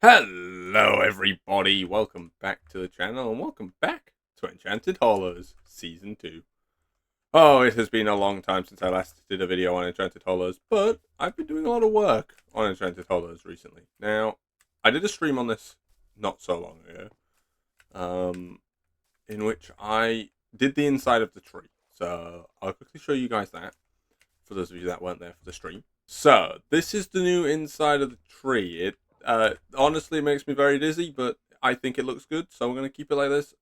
Hello everybody, welcome back to the channel and welcome back to Enchanted Hollows Season 2. Oh, it has been a long time since I last did a video on Enchanted Hollows, but I've been doing a lot of work on Enchanted Hollows recently. Now, I did a stream on this not so long ago, in which I did the inside of the tree. So, I'll quickly show you guys that, for those of you that weren't there for the stream. So, this is the new inside of the tree. Honestly, it makes me very dizzy, but I think it looks good, so we're going to keep it like this.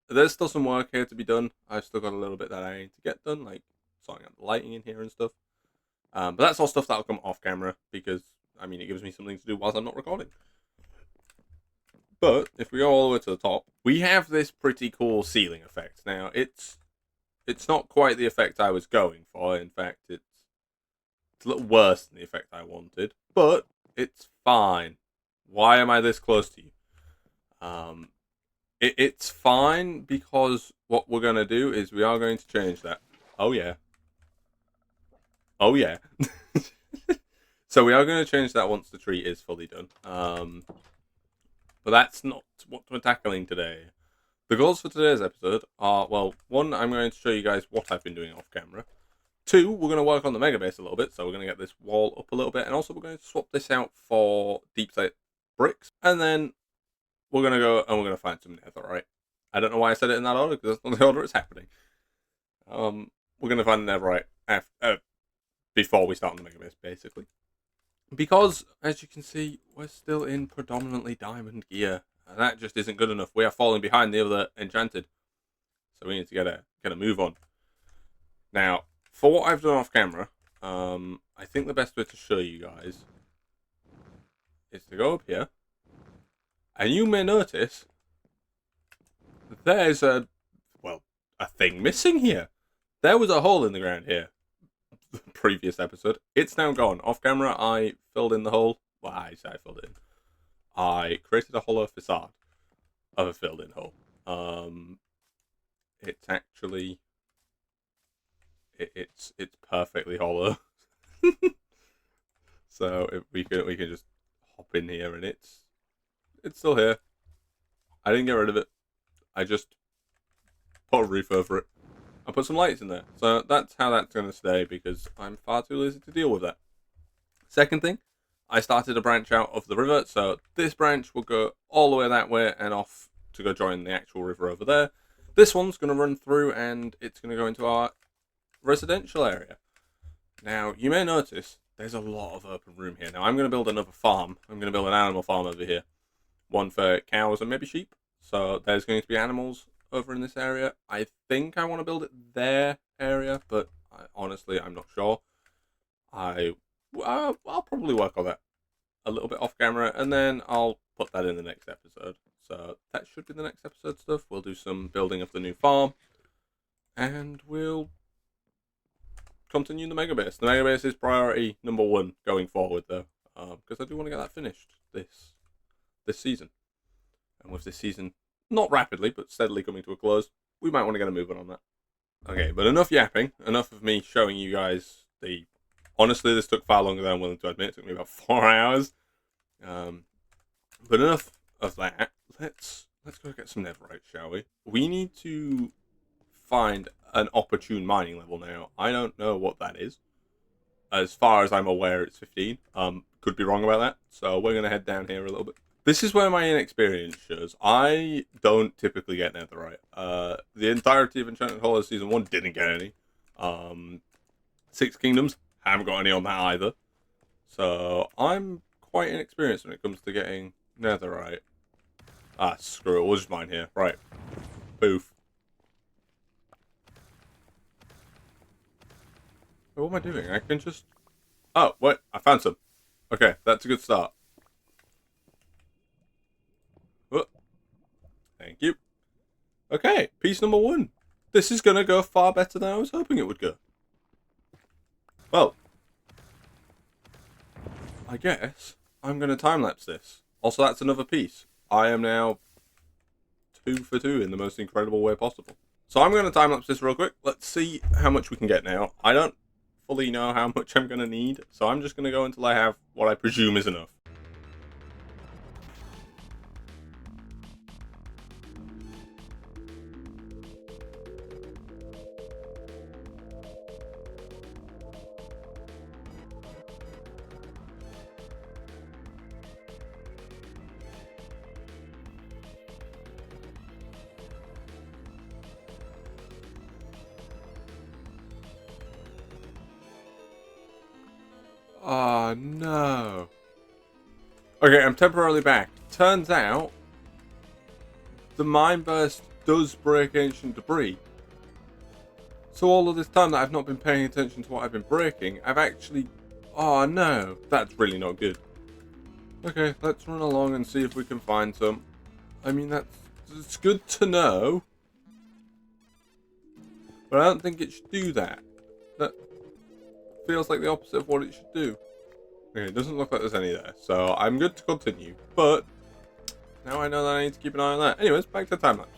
There's still some work here to be done. I've still got a little bit that I need to get done, like sorting out the lighting in here and stuff. But that's all stuff that'll come off camera, because, I mean, it gives me something to do whilst I'm not recording. But, if we go all the way to the top, we have this pretty cool ceiling effect. Now, it's not quite the effect I was going for. In fact, it's a little worse than the effect I wanted, but it's fine. Why am I this close to you? It's fine because what we're going to do is we are going to change that. Oh, yeah. Oh, yeah. So we are going to change that once the tree is fully done. But that's not what we're tackling today. The goals for today's episode are, well, one, I'm going to show you guys what I've been doing off camera. Two, we're going to work on the mega base a little bit, so we're going to get this wall up a little bit, and also we're going to swap this out for deep slate bricks, and then we're going to go and we're going to find some netherite. I don't know why I said it in that order, because that's not the order it's happening. We're going to find netherite before we start on the mega base, basically. Because, as you can see, we're still in predominantly diamond gear, and that just isn't good enough. We are falling behind the other enchanted, so we need to get a move on. Now, for what I've done off camera, I think the best way to show you guys is to go up here, and you may notice there's a thing missing here. There was a hole in the ground here the previous episode. It's now gone. Off camera, I filled in the hole. Well, I say I filled it in. I created a hollow facade of a filled in hole. It's actually... It's perfectly hollow. So if we can just hop in here, and it's still here. I didn't get rid of it. I just put a roof over it. I put some lights in there. So that's how that's going to stay, because I'm far too lazy to deal with that. Second thing, I started a branch out of the river. So this branch will go all the way that way and off to go join the actual river over there. This one's going to run through, and it's going to go into our residential area. Now, you may notice there's a lot of open room here. Now, I'm going to build another farm. I'm going to build an animal farm over here. One for cows and maybe sheep. So there's going to be animals over in this area. I think I want to build it their area, but honestly, I'm not sure. I'll probably work on that a little bit off camera, and then I'll put that in the next episode. So that should be the next episode stuff. We'll do some building of the new farm, and we'll continue the mega base. The mega base is priority number 1 going forward, though, because I do want to get that finished this season. And with this season not rapidly but steadily coming to a close, we might want to get a move on that. Okay, but enough yapping. Enough of me showing you guys the... Honestly, this took far longer than I'm willing to admit. It took me about 4 hours. But enough of that. Let's go get some netherite, shall we? We need to find an opportune mining level now. I don't know what that is. As far as I'm aware, it's 15. Could be wrong about that. So we're going to head down here a little bit. This is where my inexperience shows. I don't typically get netherite. The entirety of Enchanted Hollows Season 1 didn't get any. 6 Kingdoms, haven't got any on that either. So I'm quite inexperienced when it comes to getting netherite. Ah, screw it. We'll just mine here. Right. Poof. What am I doing? I can just... Oh, wait. I found some. Okay, that's a good start. Oh. Thank you. Okay, piece number 1. This is going to go far better than I was hoping it would go. Well, I guess I'm going to time-lapse this. Also, that's another piece. I am now 2 for 2 in the most incredible way possible. So I'm going to time-lapse this real quick. Let's see how much we can get now. I don't fully know how much I'm going to need, so I'm just going to go until I have what I presume is enough. Oh, no. Okay, I'm temporarily back. Turns out, the mine burst does break ancient debris. So all of this time that I've not been paying attention to what I've been breaking, I've actually... Oh, no. That's really not good. Okay, let's run along and see if we can find some. I mean, it's good to know. But I don't think it should do that. That feels like the opposite of what it should do. Okay, it doesn't look like there's any there, so I'm good to continue. But now I know that I need to keep an eye on that. Anyways, back to time lapse.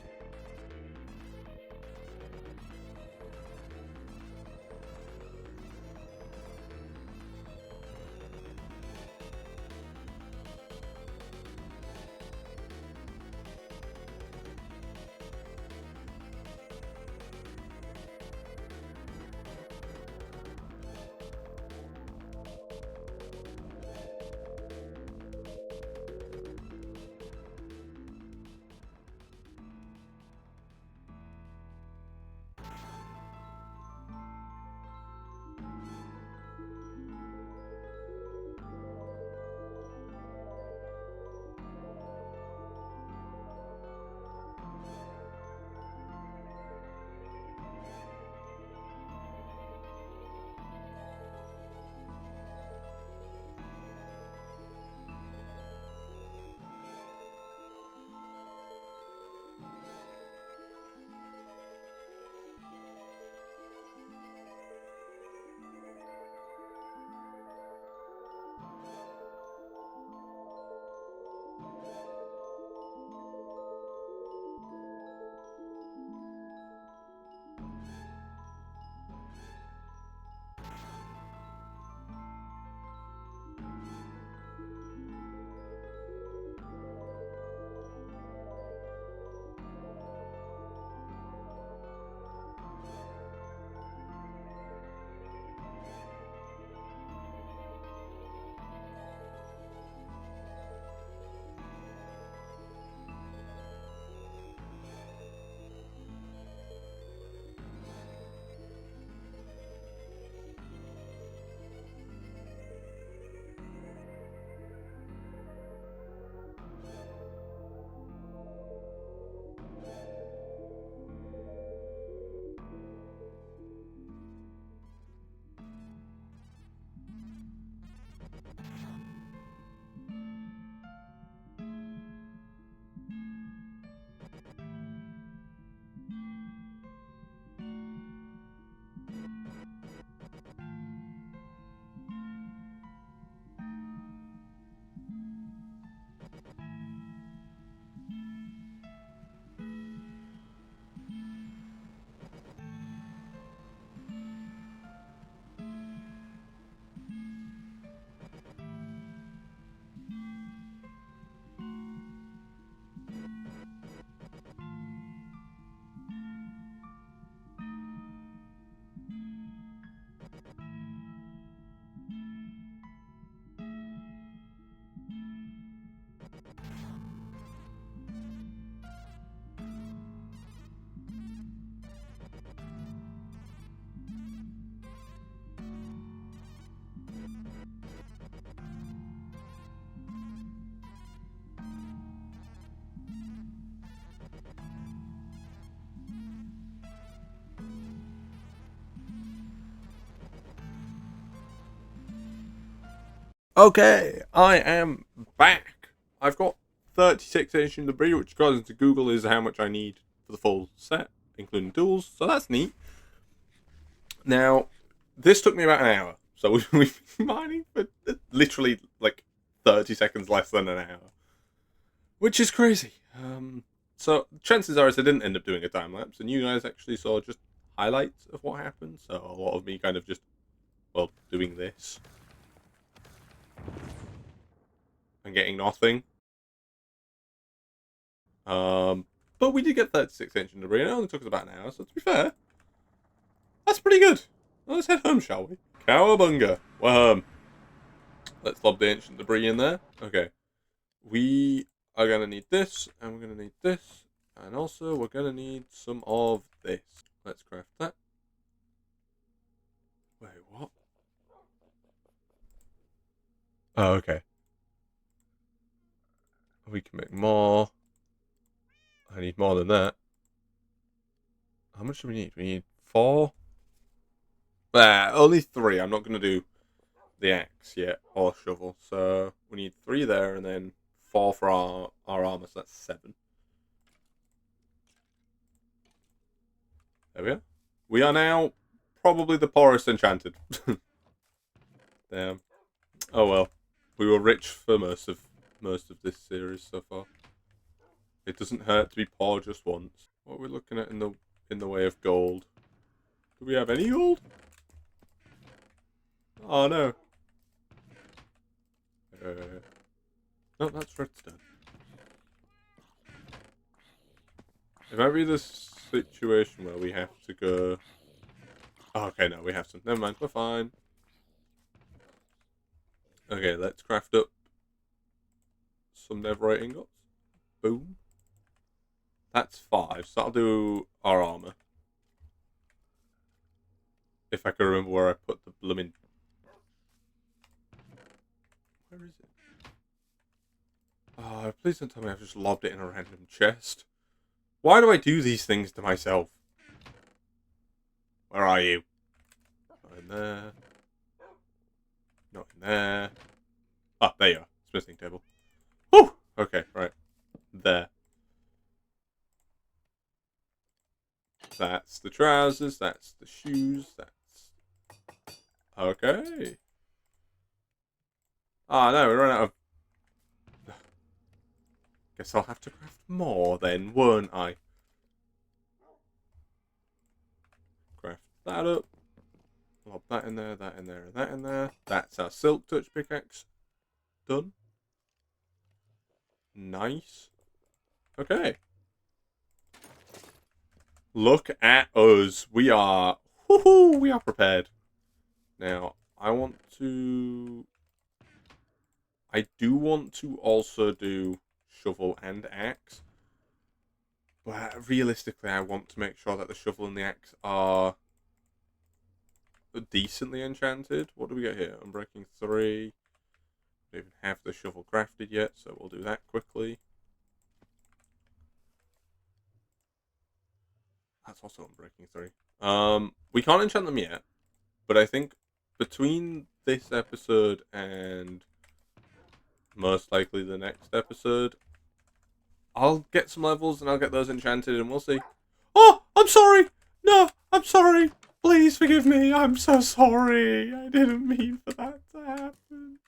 Okay, I am back. I've got 36 ancient debris, which according to Google is how much I need for the full set, including tools, so that's neat. Now, this took me about an hour, so we've been mining for literally like 30 seconds less than an hour, which is crazy. So chances are I didn't end up doing a time lapse, and you guys actually saw just highlights of what happened, so a lot of me kind of just, well, doing this and getting nothing. But we did get 36 ancient debris, and it only took us about an hour, so to be fair, that's pretty good. Well, let's head home, shall we? Cowabunga. Well, let's lob the ancient debris in there. Okay. We are going to need this, and we're going to need this, and also we're going to need some of this. Let's craft that. Wait, what? Oh, okay. We can make more. I need more than that. How much do we need? We need 4. Only 3. I'm not going to do the axe yet or shovel. So we need 3 there and then 4 for our armor. So that's 7. There we are. We are now probably the poorest enchanted. Damn. Oh well. We were rich for most of this series so far. It doesn't hurt to be poor just once. What are we looking at in the way of gold? Do we have any gold? Oh no. No, that's redstone. It might be this situation where we have to go. Oh, okay, no, we have some. Never mind, we're fine. Okay, let's craft up some netherite ingots. Boom. That's 5, so that'll do our armor. If I can remember where I put the blooming. Where is it? Oh, please don't tell me I've just lobbed it in a random chest. Why do I do these things to myself? Where are you? Not in there. Not in there. Ah, there you are. Smithing table. Whew! Okay, right. There. That's the trousers. That's the shoes. That's... Okay. Ah, no, we ran out of... Guess I'll have to craft more then, won't I? Craft that up. Lob that in there, that in there, and that in there. That's our silk touch pickaxe. Done. Nice. Okay. Look at us. We are... Woohoo! We are prepared. Now, I do want to also do shovel and axe. But realistically, I want to make sure that the shovel and the axe are decently enchanted. What do we get here? Unbreaking 3. Don't even have the shovel crafted yet, so we'll do that quickly. That's also Unbreaking 3. We can't enchant them yet, but I think between this episode and most likely the next episode, I'll get some levels and I'll get those enchanted and we'll see. Oh, I'm sorry. No, I'm sorry. Please forgive me. I'm so sorry. I didn't mean for that to happen.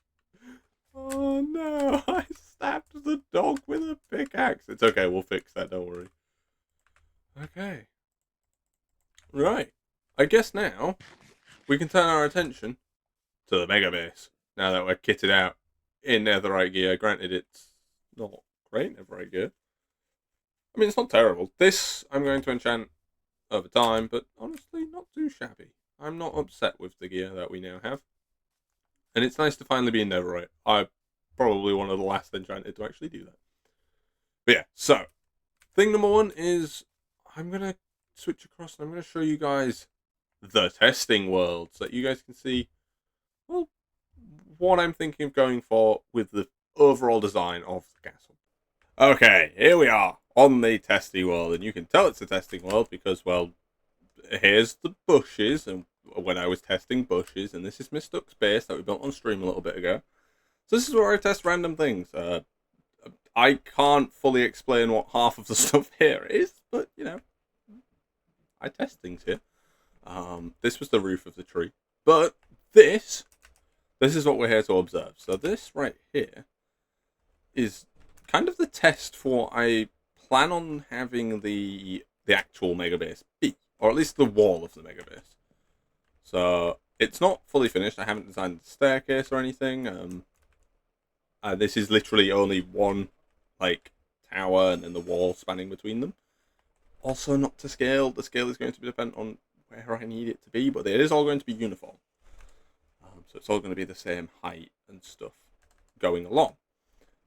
Oh no, I stabbed the dog with a pickaxe. It's okay, we'll fix that, don't worry. Okay. Right. I guess now we can turn our attention to the mega base. Now that we're kitted out in netherite gear. Granted, it's not great netherite gear. I mean, it's not terrible. This I'm going to enchant over time, but honestly, not too shabby. I'm not upset with the gear that we now have. And it's nice to finally be in netherite. I'm probably one of the last enchanted to actually do that. But yeah, so, thing number 1 is I'm going to switch across and I'm going to show you guys the testing world so that you guys can see, well, what I'm thinking of going for with the overall design of the castle. Okay, here we are on the testing world, and you can tell it's a testing world because, well, here's the bushes, and when I was testing bushes, and this is Miss Duck's base that we built on stream a little bit ago. So this is where I test random things. I can't fully explain what half of the stuff here is, but, you know, I test things here. This was the roof of the tree. But this is what we're here to observe. So this right here is kind of the test for I plan on having the actual mega base be, or at least the wall of the mega base. So it's not fully finished. I haven't designed the staircase or anything. This is literally only one like tower and then the wall spanning between them. Also not to scale. The scale is going to be dependent on where I need it to be, but it is all going to be uniform. So it's all going to be the same height and stuff going along.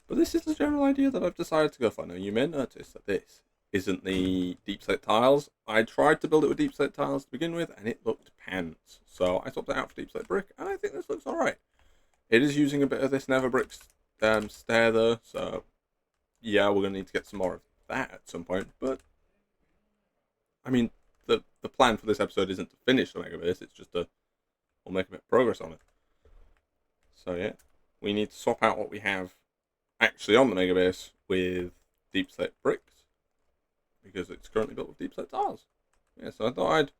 But this is the general idea that I've decided to go for. Now, you may notice that this isn't the deep slate tiles. I tried to build it with deep slate tiles to begin with, and it looked pants. So I swapped it out for deep slate brick, and I think this looks alright. It is using a bit of this nether brick stair though, so yeah, we're gonna need to get some more of that at some point. But I mean, the plan for this episode isn't to finish the mega base; it's just to we'll make a bit of progress on it. So yeah, we need to swap out what we have actually on the mega base with deep slate bricks because it's currently built with deep slate tiles. Yeah, so I thought I'd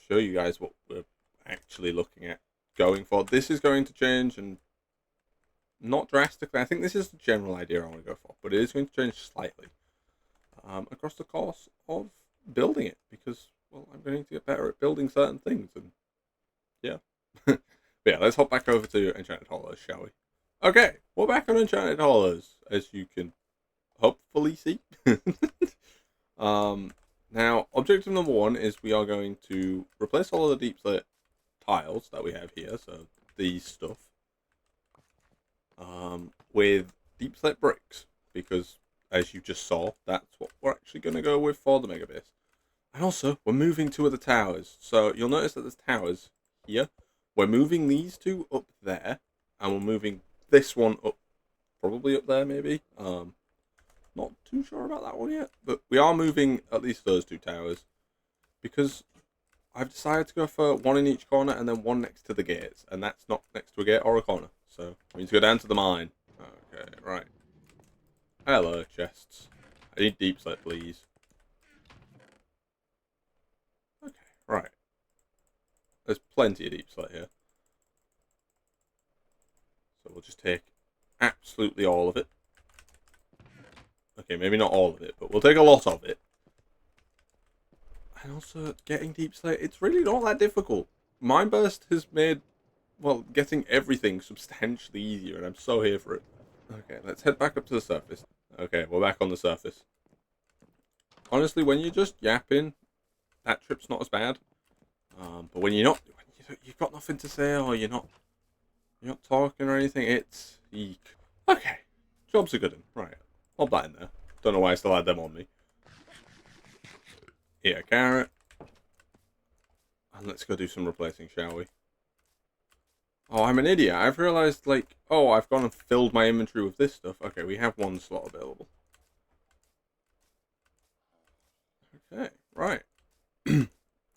show you guys what we're actually looking at going for. This is going to change, and not drastically. I think this is the general idea I want to go for, but it is going to change slightly across the course of building it because, well, I'm going to get better at building certain things, and yeah. But yeah, let's hop back over to Enchanted Hollows, shall we? Okay, we're back on Enchanted Hollows, as you can hopefully see. Now, objective number 1 is we are going to replace all of the deep slate tiles that we have here, so these stuff, with deep slate bricks, because as you just saw, that's what we're actually going to go with for the mega base. And also, we're moving 2 of the towers, so you'll notice that there's towers here. We're moving these 2 up there, and we're moving this one up, probably up there maybe. Not too sure about that one yet, but we are moving at least those 2 towers, because I've decided to go for 1 in each corner and then 1 next to the gates, and that's not next to a gate or a corner, so we need to go down to the mine. Okay, right. Hello, chests. I need deep slate, please. Okay, right. There's plenty of deep slate here. So we'll just take absolutely all of it. Okay, maybe not all of it, but we'll take a lot of it. And also, getting deep slate, it's really not that difficult. Mineburst has made, well, getting everything substantially easier, and I'm so here for it. Okay, let's head back up to the surface. Okay, we're back on the surface. Honestly, when you're just yapping, that trip's not as bad. But when you've got nothing to say, or you're not talking or anything, it's eek. Okay, job's a good one. Right, lob that in there. Don't know why I still had them on me. Eat a carrot. And let's go do some replacing, shall we? Oh, I'm an idiot. I've realised, like, oh, I've gone and filled my inventory with this stuff. Okay, we have 1 slot available. Okay, right.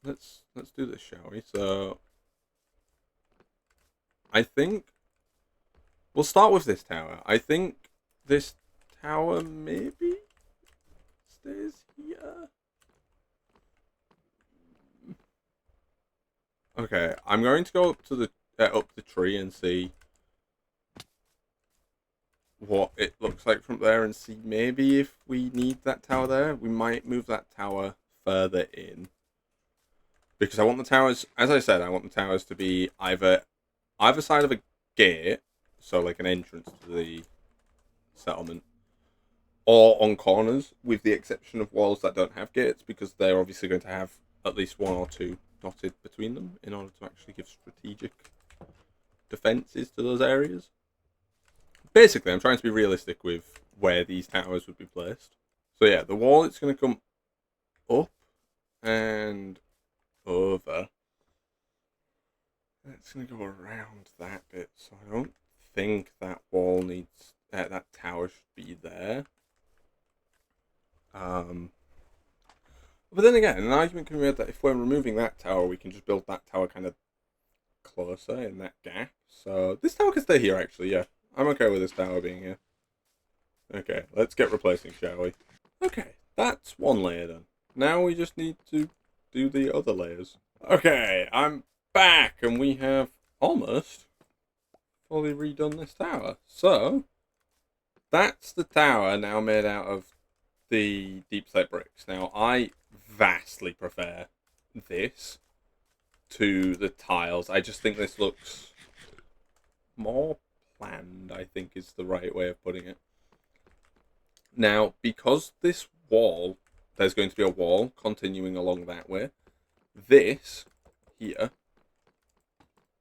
let's do this, shall we? So, I think we'll start with this tower. I think this tower maybe stays here. Okay, I'm going to go up to the tree and see what it looks like from there, and see maybe if we need that tower there. We might move that tower further in, because I want the towers, as I said, I want the towers to be either side of a gate, so like an entrance to the settlement, or on corners, with the exception of walls that don't have gates, because they're obviously going to have at least 1 or 2 dotted between them in order to actually give strategic defenses to those areas. Basically, I'm trying to be realistic with where these towers would be placed. So yeah, the wall, it's going to come up and over. It's going to go around that bit, so I don't think that wall needs... that tower should be there. But then again, an argument can be made that if we're removing that tower, we can just build that tower kind of closer in that gap. So this tower can stay here, actually, yeah. I'm okay with this tower being here. Okay, let's get replacing, shall we? Okay, that's 1 layer done. Now we just need to do the other layers. Okay, I'm back, and we have almost fully redone this tower. So, that's the tower now made out of the deep slate bricks. Now, I vastly prefer this to the tiles. I just think this looks more planned, I think is the right way of putting it. Now, because this wall, there's going to be a wall continuing along that way, this here,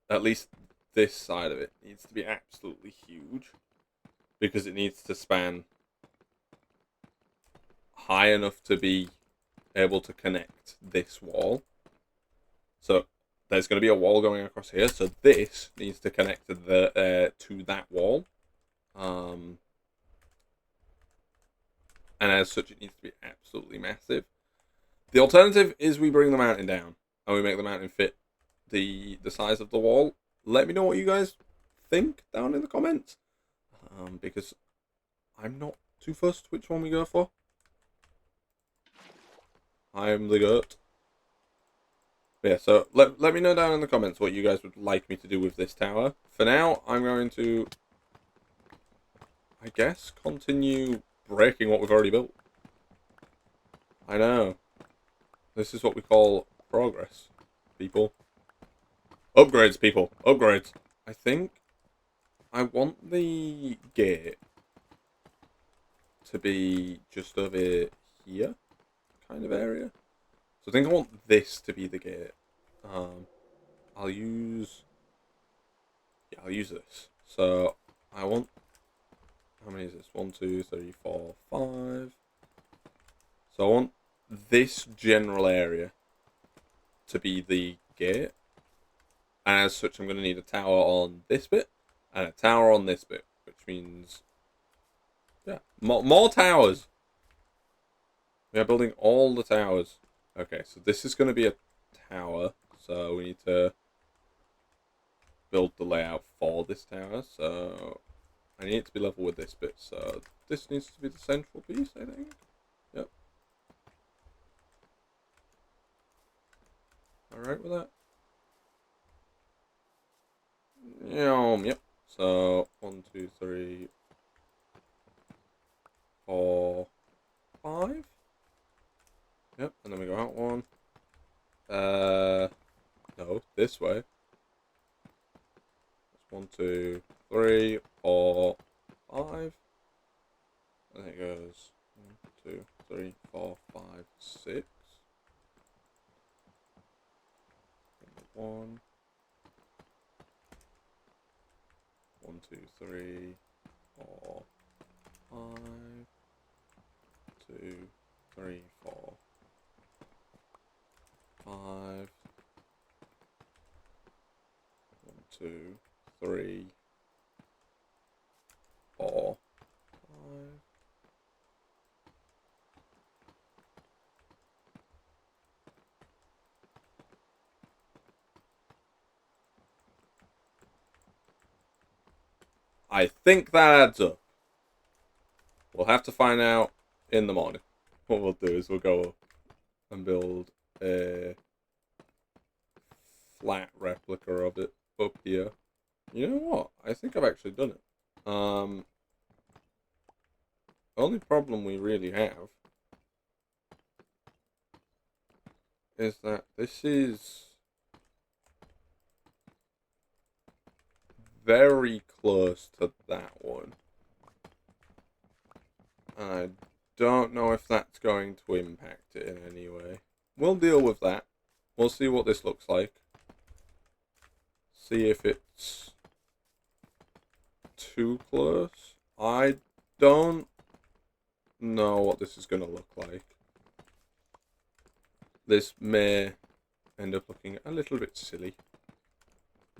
at least this side of it, needs to be absolutely huge, because it needs to span high enough to be able to connect this wall. So there's going to be a wall going across here, so this needs to connect to to that wall. And as such, it needs to be absolutely massive. The alternative is we bring the mountain down and we make the mountain fit the size of the wall. Let me know what you guys think down in the comments, because I'm not too fussed which one we go for. I'm the goat. Yeah, so let me know down in the comments what you guys would like me to do with this tower. For now, I'm going to, I guess, continue breaking what we've already built. I know. This is what we call progress, people. Upgrades, people. Upgrades. I think I want the gate to be just over here, kind of area. So I think I want this to be the gate. I'll use this. So I want, how many is this? 1, 2, 3, 4, 5. So I want this general area to be the gate. And as such, I'm going to need a tower on this bit and a tower on this bit, which means, yeah, more towers. We are building all the towers. Okay, so this is going to be a tower, so we need to build the layout for this tower. So I need it to be level with this bit, so this needs to be the central piece, I think. Yep. Alright with that? Yep. So 1, 2, 3, 4, 5. Yep, and then we go out one. No, this way. That's 1, 2, 3, 4, 5. And it goes 1, 2, 3, 4, 5, 6. 1. 1, 2, 3, 4, 5. 2, 3, 4, 5. 1, 2, 3, 4, 5. I think that adds up. We'll have to find out in the morning. What we'll do is we'll go up and build a flat replica of it up here. You know what? I think I've actually done it. The only problem we really have is that this is very close to that one. I don't know if that's going to impact it in any way. We'll deal with that. We'll see what this looks like. See if it's too close. I don't know what this is going to look like. This may end up looking a little bit silly.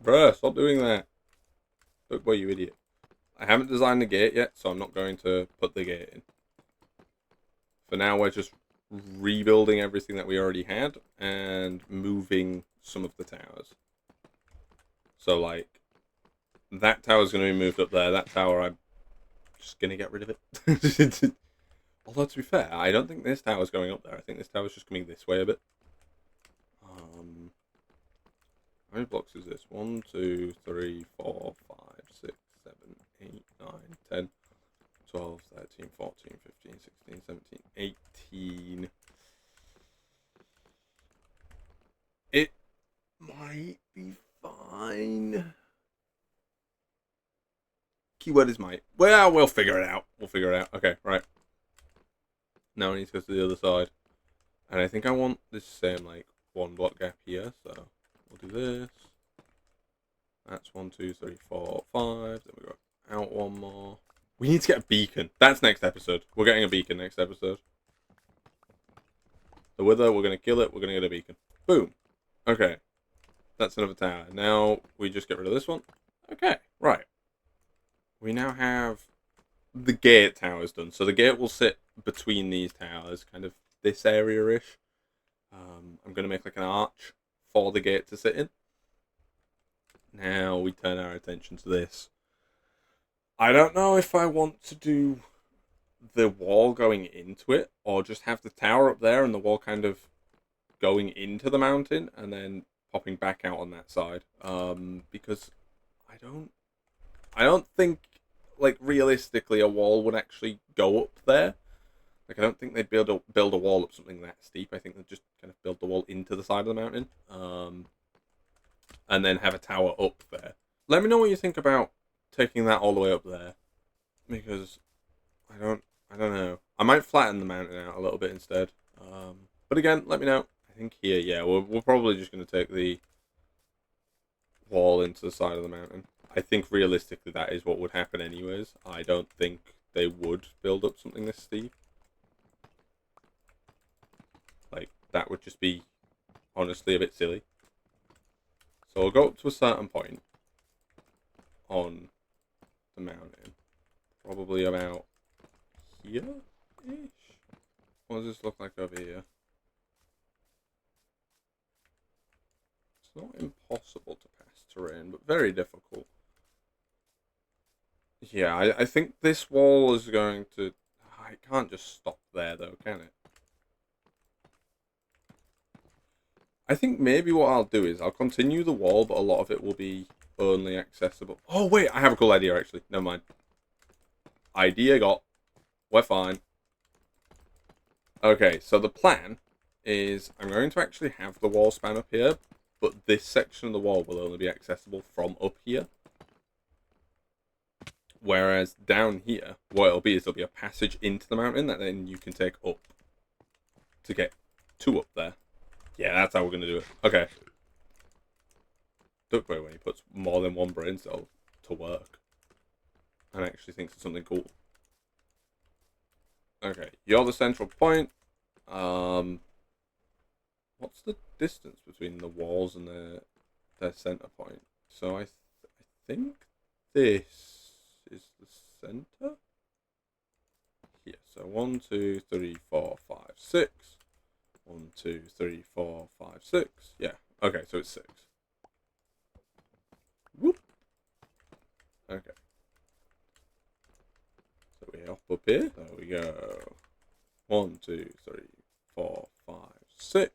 Bruh, stop doing that. Look, boy, you idiot. I haven't designed the gate yet, so I'm not going to put the gate in. For now, we're just rebuilding everything that we already had and moving some of the towers. So, like, that tower's going to be moved up there. That tower, I'm just going to get rid of it. Although, to be fair, I don't think this tower's going up there. I think this tower's just coming this way a bit. How many blocks is this? 1, 2, 3, 4, 5, 6, 7, 8, 9, 10, 12, 13, 14, 15, 16, 17, 18. It might be fine. Keyword is might. Well, we'll figure it out. Okay, right. Now I need to go to the other side. And I think I want this same, like, 1 block gap here, so we'll do this. That's 1, 2, 3, 4, 5. Then we go out 1 more. We need to get a beacon. That's next episode. We're getting a beacon next episode. The wither, we're going to kill it. We're going to get a beacon. Boom. Okay. That's another tower. Now we just get rid of this one. Okay, right. We now have the gate towers done. So the gate will sit between these towers, kind of this area-ish. I'm going to make like an arch for the gate to sit in. Now we turn our attention to this. I don't know if I want to do the wall going into it, or just have the tower up there and the wall kind of going into the mountain and then popping back out on that side. Because I don't think, like, realistically a wall would actually go up there. Like, I don't think they'd build a wall up something that steep. I think they'd just kind of build the wall into the side of the mountain, and then have a tower up there. Let me know what you think about taking that all the way up there, because I don't know. I might flatten the mountain out a little bit instead. But again, let me know. I think here, yeah, we're probably just going to take the wall into the side of the mountain. I think realistically that is what would happen anyways. I don't think they would build up something this steep. Like, that would just be, honestly, a bit silly. So we'll go up to a certain point on the mountain. Probably about here-ish? What does this look like over here? It's not impossible to pass terrain, but very difficult. Yeah, I think this wall is going to... I can't just stop there, though, can it? I think maybe what I'll do is I'll continue the wall, but a lot of it will be only accessible. Oh, wait, I have a cool idea, actually. Never mind. Idea got. We're fine. Okay, so the plan is I'm going to actually have the wall span up here, but this section of the wall will only be accessible from up here. Whereas down here, what it'll be is there'll be a passage into the mountain that then you can take up to get to up there. Yeah, that's how we're going to do it. Okay. Duckboy, when he puts more than one brain cell to work and actually thinks of something cool. Okay, you're the central point. What's the distance between the walls and their center point? So I think this is the center. Yeah, so 1, 2, 3, 4, 5, 6. 1, 2, 3, 4, 5, 6. Yeah. Okay, so it's 6. Whoop. Okay. So we hop up here. There we go. 1, 2, 3, 4, 5, 6.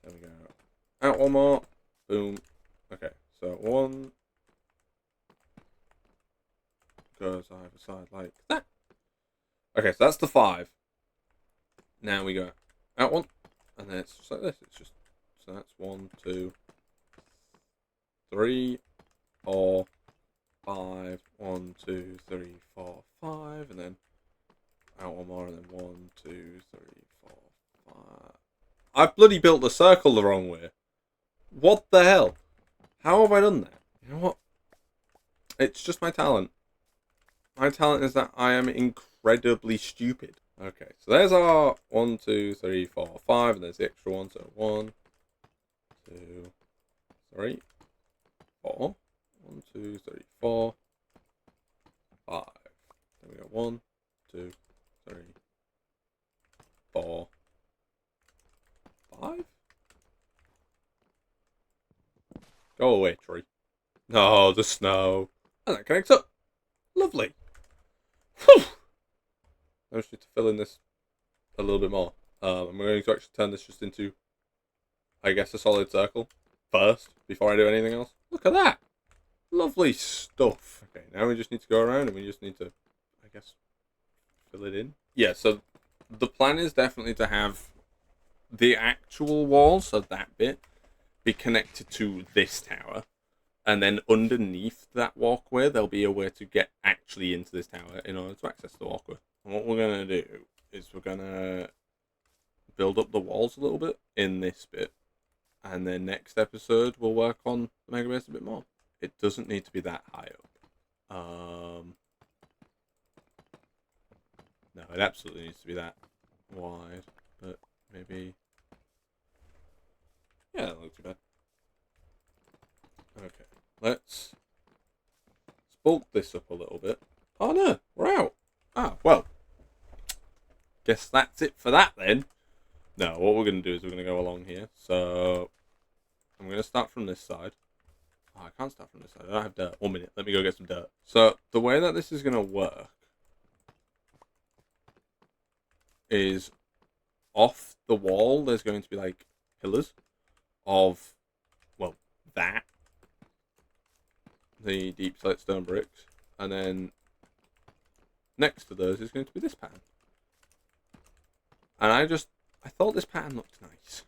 There we go. Out one more. Boom. Okay, so 1 goes either side like that. Okay, so that's the 5. Now we go out one, and then it's just like this. It's just, so that's 1, 2, 3, 4, 5. 1, 2, 3, 4, 5, and then out one more, and then 1, 2, 3, 4, 5. I bloody built the circle the wrong way. What the hell? How have I done that? You know what? It's just my talent. My talent is that I am incredibly stupid. Okay, so there's our 1, 2, 3, 4, 5, and there's the extra one. So 1, 2, 3, 4. 1, 2, 3, 4, 5. Then we got 1, 2, 3, 4, 5. Go away, tree. No, the snow. And that connects up. Lovely. Whew. I just need to fill in this a little bit more. I'm going to actually turn this just into, I guess, a solid circle first before I do anything else. Look at that. Lovely stuff. Okay, now we just need to go around and we just need to, I guess, fill it in. Yeah, so the plan is definitely to have the actual wall, so that bit, be connected to this tower. And then underneath that walkway, there'll be a way to get actually into this tower in order to access the walkway. And what we're going to do is we're going to build up the walls a little bit in this bit. And then next episode, we'll work on the Mega Base a bit more. It doesn't need to be that high up. No, it absolutely needs to be that wide. But maybe... yeah, that looks too bad. Okay, let's bulk this up a little bit. Oh no, we're out. Ah, well. Guess that's it for that then. No, what we're going to do is we're going to go along here. So, I'm going to start from this side. Oh, I can't start from this side. I don't have dirt. 1 minute. Let me go get some dirt. So, the way that this is going to work is off the wall, there's going to be like pillars of, well, that. The deep slate stone bricks. And then next to those is going to be this pattern. And I thought this pattern looked nice.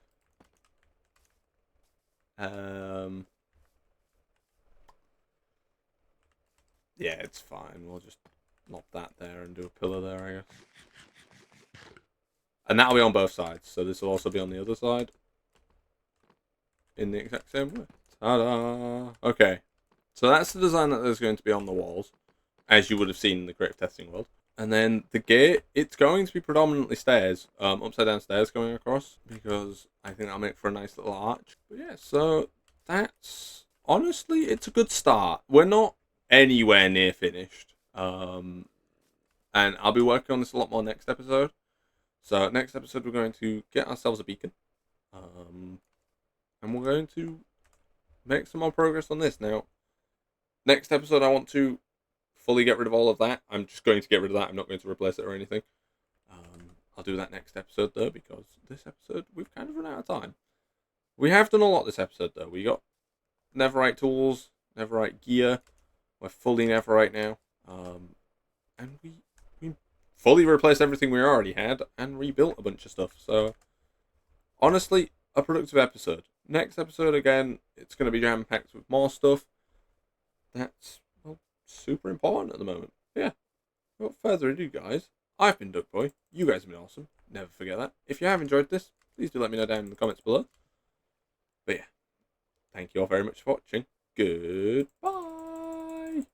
Yeah, it's fine. We'll just lob that there and do a pillar there, I guess. And that'll be on both sides. So this will also be on the other side. In the exact same way. Ta-da! Okay. So that's the design that there's going to be on the walls. As you would have seen in the Creative Testing World. And then the gate, it's going to be predominantly stairs. Upside down stairs going across. Because I think that'll make for a nice little arch. But yeah, so that's... Honestly, it's a good start. We're not anywhere near finished. And I'll be working on this a lot more next episode. So next episode we're going to get ourselves a beacon. And we're going to make some more progress on this. Now, next episode I want to fully get rid of all of that. I'm just going to get rid of that. I'm not going to replace it or anything. I'll do that next episode though, because this episode we've kind of run out of time. We have done a lot this episode though. We got Netherite tools, Netherite gear. We're fully Netherite now. And we fully replaced everything we already had and rebuilt a bunch of stuff. So, honestly, a productive episode. Next episode, again, it's going to be jam-packed with more stuff. That's, well, super important at the moment. Yeah, without further ado, guys, I've been Duckboy. You guys have been awesome. Never forget that. If you have enjoyed this, please do let me know down in the comments below. But yeah, thank you all very much for watching. Goodbye.